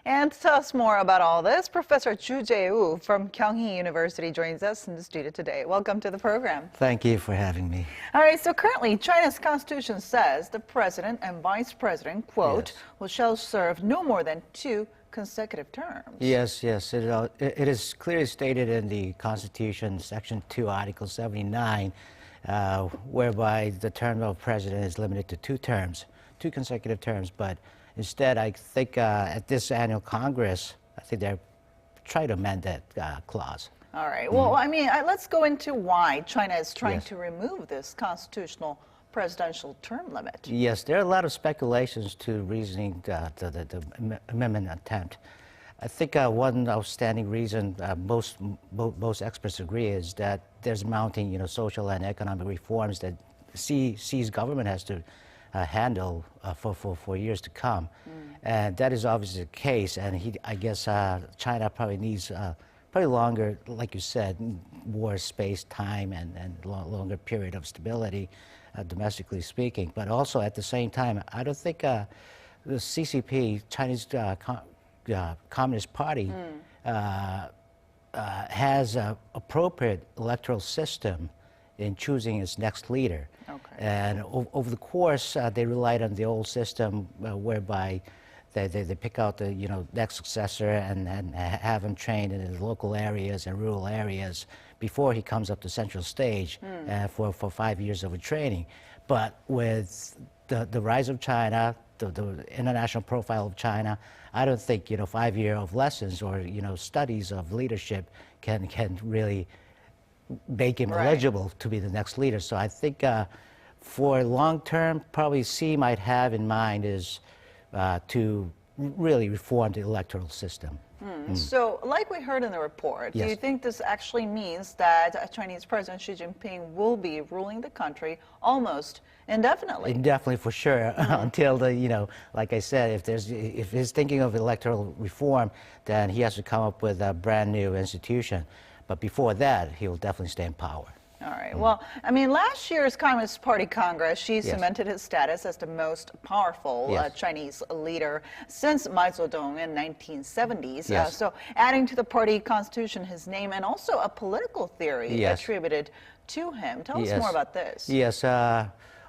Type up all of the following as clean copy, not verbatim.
And to tell us more about all this, Professor Choo Jae-woo from Kyung Hee University joins us in the studio today. Welcome to the program. Thank you for having me. All right, so currently China's constitution says the president and vice president, quote, shall serve no more than 2 consecutive terms. Yes. It is clearly stated in the Constitution, Section 2, Article 79, whereby the term of president is limited to 2 terms, 2 consecutive terms. But instead, I think at this annual Congress, I think they're trying to amend that clause. All right. Well, I mean, let's go into why China is trying to remove this constitutional presidential term limit. Yes, there are a lot of speculations to reasoning the amendment attempt. I think one outstanding reason most experts agree is that there's mounting, social and economic reforms that Xi's government has to handle for years to come, and that is obviously the case. And I guess China probably needs probably longer, like you said, more space, time, and longer period of stability, domestically speaking. But also at the same time, I don't think the CCP, Chinese Communist Party, has an appropriate electoral system in choosing its next leader. Okay. And over the course, they relied on the old system whereby they pick out the next successor and have him trained in the local areas and rural areas before he comes up to central stage for 5 years of training. But with the rise of China, the international profile of China, I don't think 5 years of lessons or studies of leadership can really make him eligible to be the next leader. So I think for long term, probably Xi might have in mind is to really reform the electoral system. So, like we heard in the report, do you think this actually means that Chinese President Xi Jinping will be ruling the country almost indefinitely? Indefinitely, for sure, until like I said, if he's thinking of electoral reform, then he has to come up with a brand new institution. But before that, he will definitely stay in power. All right. Well, I mean, last year's Communist Party Congress, Xi cemented his status as the most powerful Chinese leader since Mao Zedong in 1970s. So adding to the party constitution his name and also a political theory attributed to him. Tell us more about this. Yes,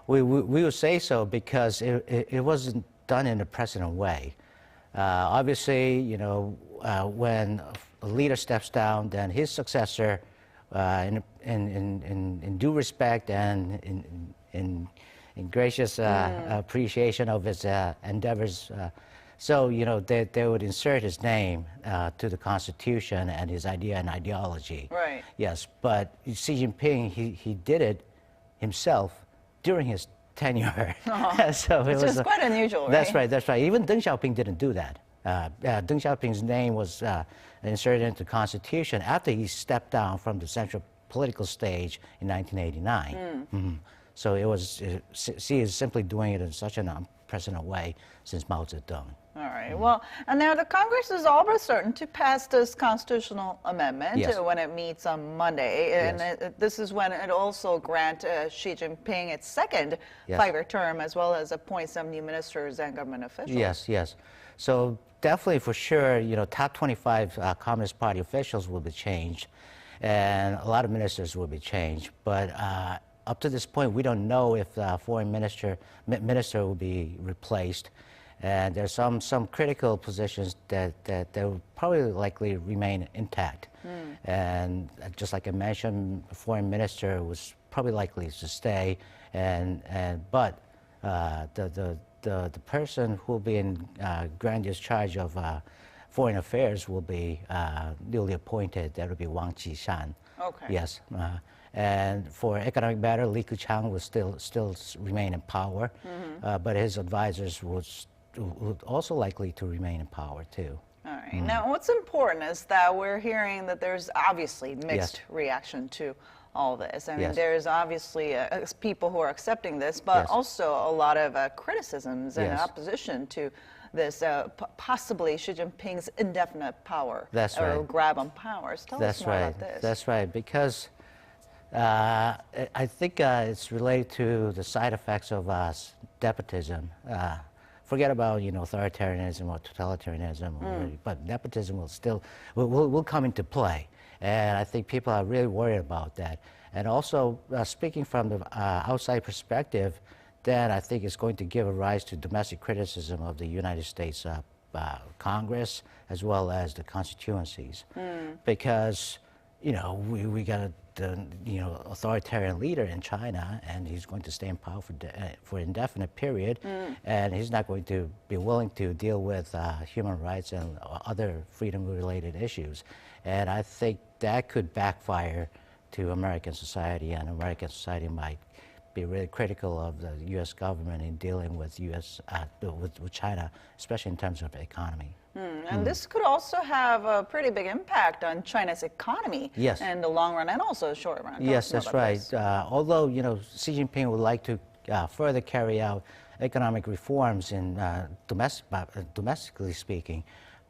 we would say so because it wasn't done in a precedent way. Obviously, when a leader steps down, then his successor, in due respect and in gracious appreciation of his endeavors, so they would insert his name to the Constitution and his idea and ideology. Right. Yes, but Xi Jinping, he did it himself during his tenure. So it was quite unusual, right? That's right. Even Deng Xiaoping didn't do that. Deng Xiaoping's name was inserted into the Constitution after he stepped down from the central political stage in 1989. So it was, Xi is simply doing it in such an unprecedented way since Mao Zedong. All right. Well, and now the Congress is almost certain to pass this constitutional amendment when it meets on Monday. And this is when it also grant Xi Jinping its second 5-year term, as well as appoint some new ministers and government officials. Yes. So definitely, for sure, top 25 Communist Party officials will be changed, and a lot of ministers will be changed. But up to this point, we don't know if the foreign minister will be replaced. And there's some critical positions that will probably likely remain intact. And just like I mentioned, the foreign minister was probably likely to stay, but the person who will be in grandiose charge of foreign affairs will be newly appointed. That will be Wang Qishan. Okay. Yes. And for economic matter, Li Keqiang will still remain in power, but his advisors would also likely to remain in power too. All right. Now, what's important is that we're hearing that there's obviously mixed reaction to all this. I mean, there's obviously people who are accepting this, but also a lot of criticisms and opposition to this possibly Xi Jinping's indefinite power or grab on powers. Tell us more about this. That's right, because I think it's related to the side effects of despotism. forget about authoritarianism or totalitarianism, but nepotism will come into play, and I think people are really worried about that. And also, speaking from the outside perspective, that I think is going to give a rise to domestic criticism of the United States Congress as well as the constituencies, because we got a authoritarian leader in China, and he's going to stay in power for indefinite period, and he's not going to be willing to deal with human rights and other freedom-related issues, and I think that could backfire to American society, and American society might be really critical of the U.S. government in dealing with with China, especially in terms of economy. And this could also have a pretty big impact on China's economy in the long run and also short run. Yes, that's right. Although Xi Jinping would like to further carry out economic reforms in domestically speaking,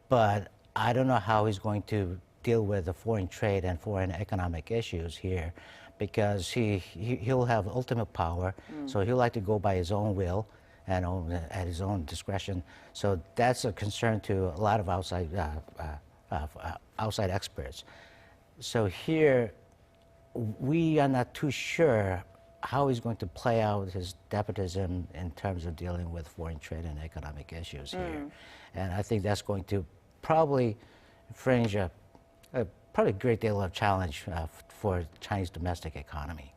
but I don't know how he's going to deal with the foreign trade and foreign economic issues here, because he'll have ultimate power, so he'll like to go by his own will and at his own discretion. So that's a concern to a lot of outside experts. So here, we are not too sure how he's going to play out his despotism in terms of dealing with foreign trade and economic issues here. And I think that's going to probably infringe probably a great deal of challenge for Chinese domestic economy.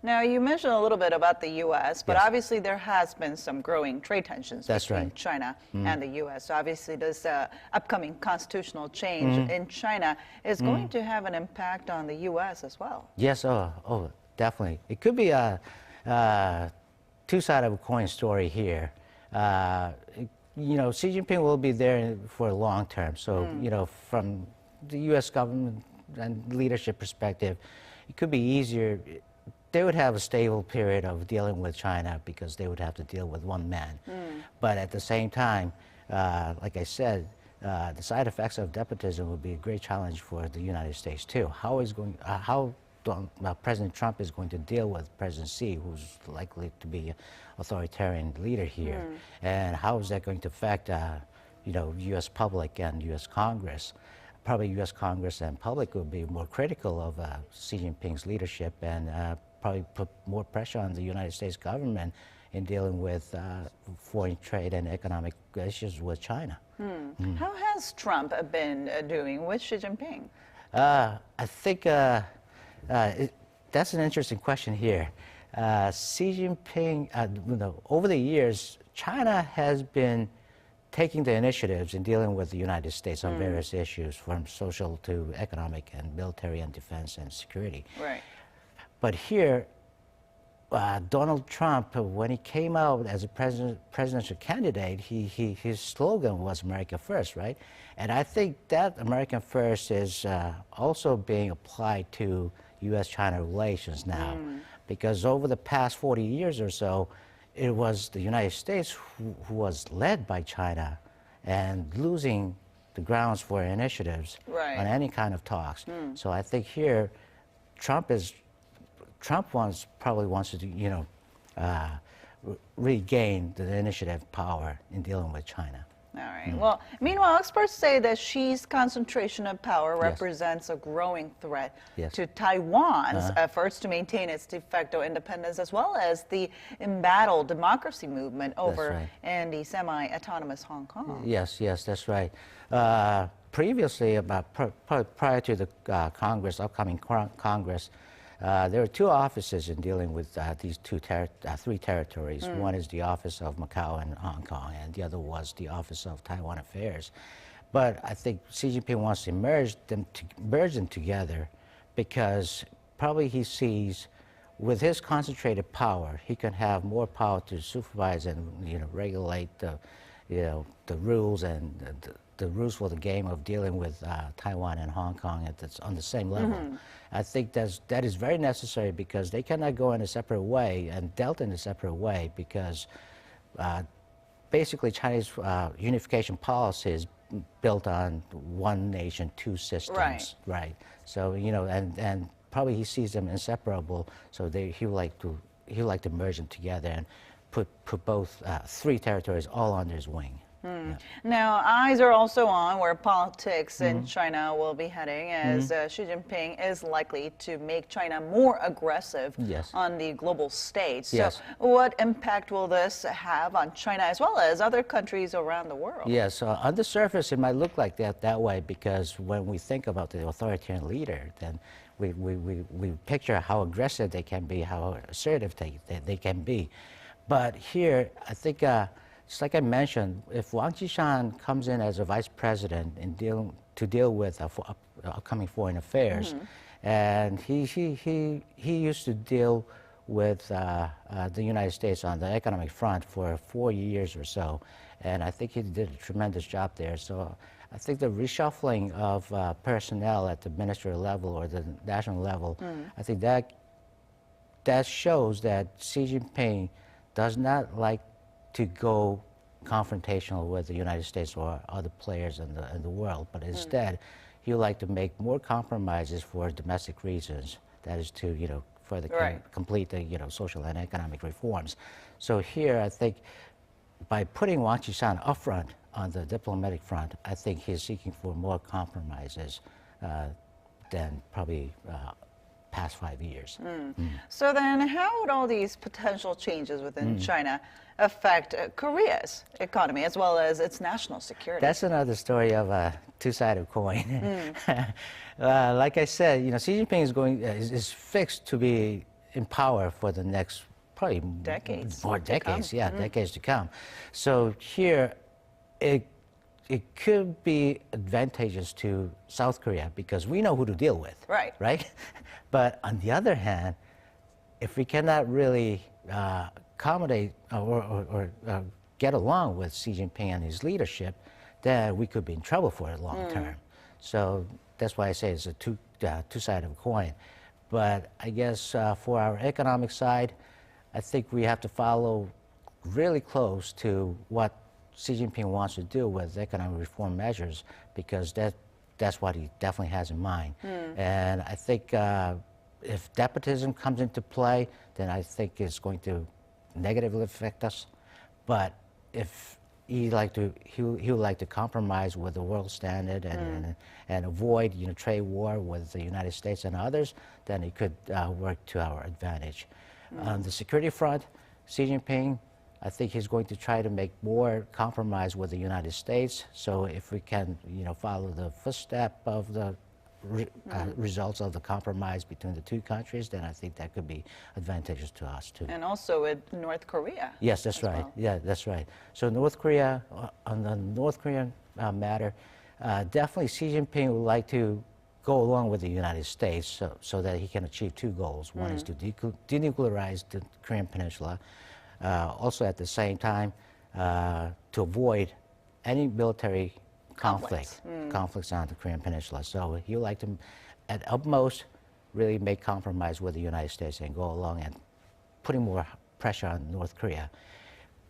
Now, you mentioned a little bit about the U.S., but obviously there has been some growing trade tensions between China and the U.S. So obviously this upcoming constitutional change in China is going to have an impact on the U.S. as well. Yes, definitely. It could be a two-sided of a coin story here. Xi Jinping will be there for a long term, so from the U.S. government and leadership perspective, it could be easier. They would have a stable period of dealing with China because they would have to deal with one man. But at the same time, like I said, the side effects of despotism would be a great challenge for the United States too. How President Trump is going to deal with President Xi, who's likely to be an authoritarian leader here, and how is that going to affect U.S. public and U.S. Congress? Probably U.S. Congress and public will be more critical of Xi Jinping's leadership, and probably put more pressure on the United States government in dealing with foreign trade and economic issues with China. How has Trump been doing with Xi Jinping? I think that's an interesting question here. Xi Jinping, over the years, China has been taking the initiatives in dealing with the United States on various issues, from social to economic and military and defense and security. Right. But here, Donald Trump, when he came out as a presidential candidate, his slogan was America First, right? And I think that American First is also being applied to U.S.-China relations now, because over the past 40 years or so, it was the United States who was led by China and losing the grounds for initiatives on any kind of talks. So I think here, Trump probably wants to regain the initiative power in dealing with China. All right. Well, meanwhile, experts say that Xi's concentration of power represents a growing threat to Taiwan's efforts to maintain its de facto independence, as well as the embattled democracy movement over in the semi-autonomous Hong Kong. Yes, that's right. Previously, prior to the upcoming Congress, there were two offices in dealing with these three territories. One is the Office of Macau and Hong Kong, and the other was the Office of Taiwan Affairs. But I think Xi Jinping wants to merge them together, because probably he sees, with his concentrated power, he can have more power to supervise and regulate the rules and the rules for the game of dealing with Taiwan and Hong Kong on the same level. I think that is very necessary, because they cannot go in a separate way and dealt in a separate way, because basically Chinese unification policy is built on one nation, two systems. Right. So and probably he sees them inseparable. So he'll like to merge them together, and put both three territories all under his wing. Yeah. Now, eyes are also on where politics in China will be heading, as Xi Jinping is likely to make China more aggressive on the global stage. So, what impact will this have on China as well as other countries around the world? Yes, on the surface, it might look like that way, because when we think about the authoritarian leader, then we picture how aggressive they can be, how assertive they can be. But here, I think, just like I mentioned, if Wang Qishan comes in as a vice president and to deal with upcoming foreign affairs, and he used to deal with the United States on the economic front for 4 years or so, and I think he did a tremendous job there. So I think the reshuffling of personnel at the ministerial level or the national level, I think that shows that Xi Jinping does not like to go confrontational with the United States or other players in the world, but instead he would like to make more compromises for domestic reasons. That is to, further complete the, social and economic reforms. So here, I think by putting Wang Qishan up front on the diplomatic front, I think he's seeking for more compromises than probably past 5 years. So then how would all these potential changes within China affect Korea's economy as well as its national security? That's another story of a two-sided coin. Like I said, Xi Jinping is fixed to be in power for the next probably decades. More decades, decades to come. So here, it could be advantageous to South Korea because we know who to deal with. Right? But on the other hand, if we cannot really accommodate or get along with Xi Jinping and his leadership, then we could be in trouble for the long term. So that's why I say it's a two-sided coin. But I guess for our economic side, I think we have to follow really close to what Xi Jinping wants to do with economic reform measures, because that's what he definitely has in mind. And I think if nepotism comes into play, then I think it's going to negatively affect us. But if he would like to compromise with the world standard and avoid trade war with the United States and others, then it could work to our advantage. On the security front, Xi Jinping, I think he's going to try to make more compromise with the United States. So if we can, follow the footstep of the results of the compromise between the two countries, then I think that could be advantageous to us too. And also with North Korea. Yes, that's right. Well. Yeah, that's right. So North Korea, on the North Korean matter, definitely Xi Jinping would like to go along with the United States so that he can achieve two goals. One is to denuclearize the Korean Peninsula. Also at the same time, to avoid any military conflicts on the Korean Peninsula. So he would like to, at utmost, really make compromise with the United States and go along and putting more pressure on North Korea.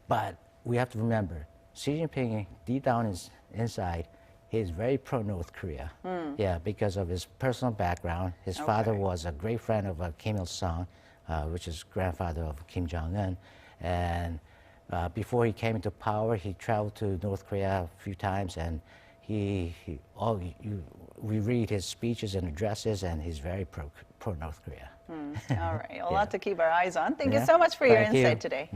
But we have to remember, Xi Jinping, deep down inside, he is very pro-North Korea. Yeah, because of his personal background. His father was a great friend of Kim Il-sung, which is grandfather of Kim Jong-un. And before he came into power, he traveled to North Korea a few times, and we read his speeches and addresses, and he's very pro North Korea. All right, a lot to keep our eyes on. Thank you so much for your insight today.